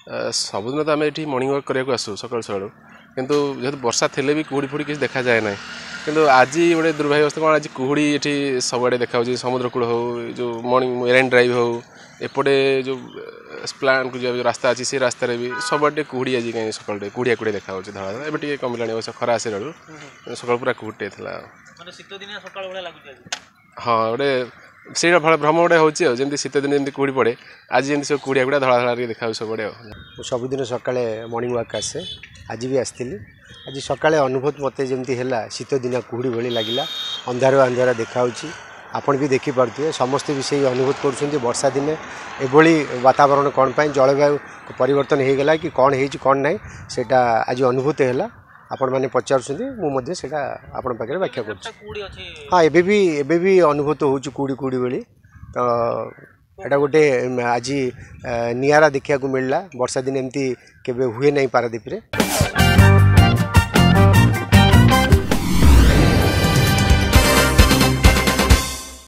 सबुदिन तो आम ये मर्णिंग वाक करने आसू सकाल सकाल कितु जेहतु वर्षा थे भी कुहुड़ी फुड़ी किसी देखा जाए ना किंतु आज गोटे दुर्भाग्यवस्था कौन आज कुहुड़ी ये सबुआड़े देखा समुद्र कूल हो जो मर्णिंग मेराइन ड्राइव हो एपटे जो प्लान को जो रास्ता अच्छी से रास्तार भी सबुआड़े कुहुड़ी आज कहीं सकाल कुड़िया कुड़िया देखा धड़ा धड़ा एवं कमिलानी खरा आसे सकाल पूरा कुहुटे हाँ गोटे से भ्रम गोटे होती शीत दिन जमी कुहुड़ी पड़े आज जमी सब कुड़िया गुड़ा धड़ा धड़ा देखा सबुआड़े सबुदिन सका मर्णिंग वाक आसे आज भी आसती आज सका अनुभूत मत जमी है शीत दिन कुहुड़ी भाई लगे अंधार अंधार देखा आपण भी देखिपे समस्ते भी से अनुभूत कर वर्षा दिने एभली वातावरण कौन पाई जलवायु परिवर्तन हो गला कि कौन हो कौन ना सेटा आज अनुभूत है आपण मैंने पचार से आपण पाखे व्याख्या कर हाँ एबे भी अनुभूत हो कुड़ी कुड़ी बेली तो एटा गोटे आज नियारा देखा मिलला वर्षा दिन एमती केबे हुए नहीं पारादीप रे।